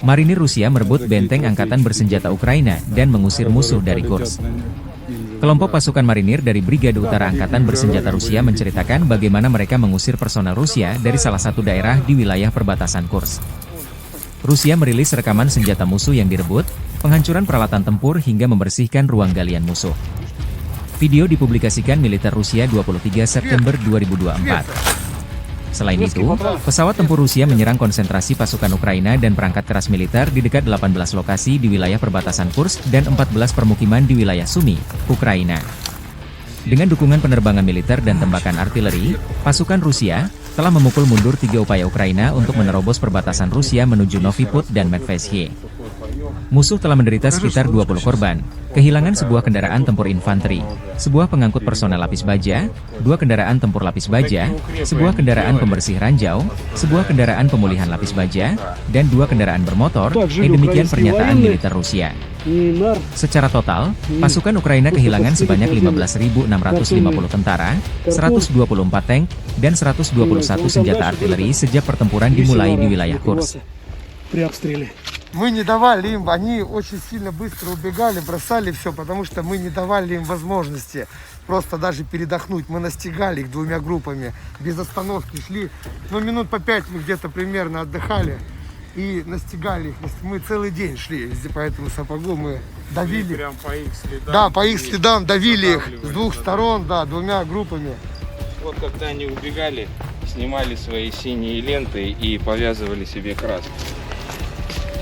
Marinir Rusia merebut benteng angkatan bersenjata Ukraina dan mengusir musuh dari Kursk. Kelompok pasukan marinir dari Brigade Utara Angkatan Bersenjata Rusia menceritakan bagaimana mereka mengusir personel Rusia dari salah satu daerah di wilayah perbatasan Kursk. Rusia merilis rekaman senjata musuh yang direbut, penghancuran peralatan tempur hingga membersihkan ruang galian musuh. Video dipublikasikan militer Rusia 23 September 2024. Selain itu, pesawat tempur Rusia menyerang konsentrasi pasukan Ukraina dan perangkat keras militer di dekat 18 lokasi di wilayah perbatasan Kursk dan 14 permukiman di wilayah Sumy, Ukraina. Dengan dukungan penerbangan militer dan tembakan artileri, pasukan Rusia telah memukul mundur 3 upaya Ukraina untuk menerobos perbatasan Rusia menuju Novi Put dan Medvedye. Musuh telah menderita sekitar 20 korban, kehilangan sebuah kendaraan tempur infanteri, sebuah pengangkut personel lapis baja, 2 kendaraan tempur lapis baja, sebuah kendaraan pembersih ranjau, sebuah kendaraan pemulihan lapis baja, dan 2 kendaraan bermotor, demikian pernyataan militer Rusia. Secara total, pasukan Ukraina kehilangan sebanyak 15.650 tentara, 124 tank, dan 121 senjata artileri sejak pertempuran dimulai di wilayah Kursk. Мы не давали им, они очень сильно быстро убегали, бросали все, потому что мы не давали им возможности просто даже передохнуть. Мы настигали их 2 группами, без остановки шли. Ну, минут по 5 мы где-то примерно отдыхали и настигали их. Мы целый день шли везде по этому сапогу, мы давили. Прям по их следам. Да, по их следам давили их с 2 сторон, да, 2 группами. Вот когда они убегали, снимали свои синие ленты и повязывали себе краски.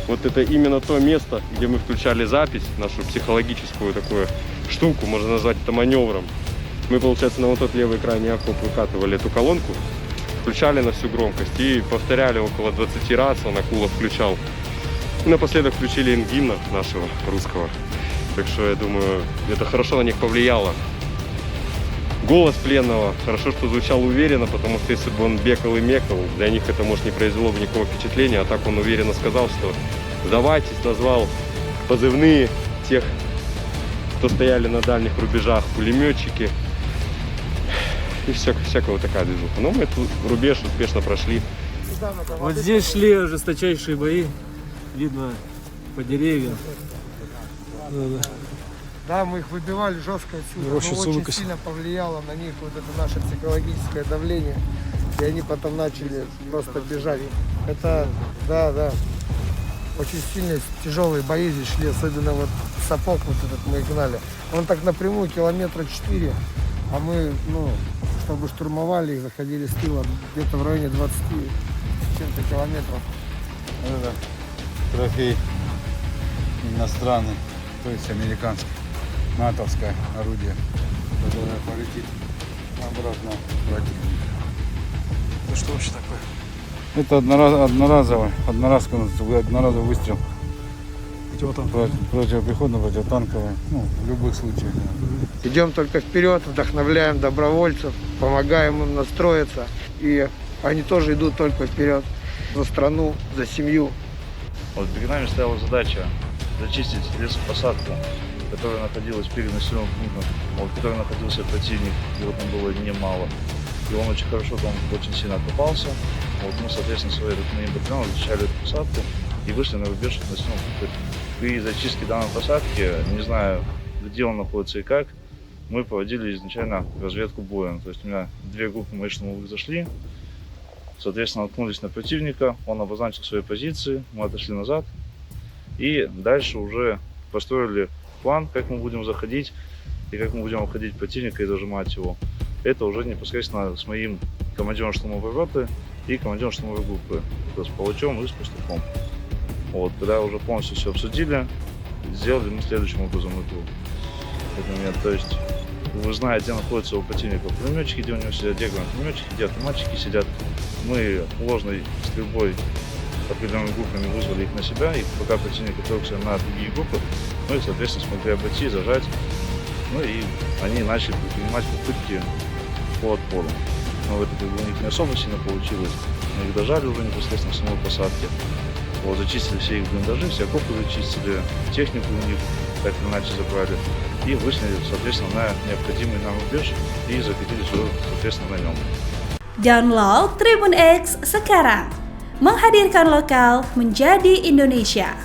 Вот это именно то место, где мы включали запись, нашу психологическую такую штуку, можно назвать это маневром. Мы, получается, на вот тот левый крайний окоп выкатывали эту колонку, включали на всю громкость и повторяли около 20 раз, он Акулов включал. И напоследок включили им гимна нашего русского. Так что я думаю, это хорошо на них повлияло. Голос пленного хорошо, что звучал уверенно, потому что если бы он бекал и мекал, для них это, может, не произвело бы никакого впечатления, а так он уверенно сказал, что сдавайтесь, назвал позывные тех, кто стояли на дальних рубежах, пулеметчики и всякого такая движуха. Но мы этот рубеж успешно прошли. Вот здесь шли жесточайшие бои, видно по деревьям. Да, мы их выбивали жестко отсюда, но очень сильно повлияло на них вот это наше психологическое давление, и они потом начали просто бежать. Это, да, очень сильные тяжелые бои здесь шли, особенно вот сапог вот этот мы гнали. Он так напрямую километра 4, а мы, чтобы штурмовали их, заходили с тыла где-то в районе 20 с чем-то километров. Это трофей иностранный, то есть американский. Натовское орудие, которое полетит обратно противника. Это что вообще такое? Это одноразовый выстрел. Противопехотный, противотанковый, в любых случаях. Идем только вперед, вдохновляем добровольцев, помогаем им настроиться, и они тоже идут только вперед, за страну, за семью. Вот перед нами стояла задача зачистить лесопосадку, которая находилась перед населенным пунктом, в которой находился противник, его там было немало. И он очень хорошо там очень сильно окопался. Мы, соответственно, своей батальоном защищали эту посадку и вышли на рубеж населенного пункта. При зачистке данной посадки, не знаю, где он находится и как, мы проводили изначально разведку боем. То есть у меня 2 группы моих штурмовых зашли, соответственно, наткнулись на противника, он обозначил свои позиции, мы отошли назад и дальше уже построили план, как мы будем заходить и как мы будем обходить противника и зажимать его. Это уже непосредственно с моим командиром штурмовой роты и командиром штурмовой группы, с Палачом и с Пастухом. Когда уже полностью все обсудили, сделали мы следующим образом этот момент. То есть вы знаете, где находится у противника пулеметчики, где у него сидят, где пулеметчики, где автоматчики сидят. Мы ложной стрельбой определенными группами вызвали их на себя, и пока противник отвлекся на другие группы, мы, соответственно, смогли обойти, зажать, и они начали предпринимать попытки по отпору. Но это у них не особо сильно получилось, мы их дожали уже непосредственно в самой посадке. Зачистили все их блиндажи, все окопы зачистили, технику у них так или иначе забрали. и вышли, соответственно, на необходимый нам рубеж и закрепились уже, соответственно, на нем. Download Tribun X sekarang, menghadirkan lokal menjadi Indonesia.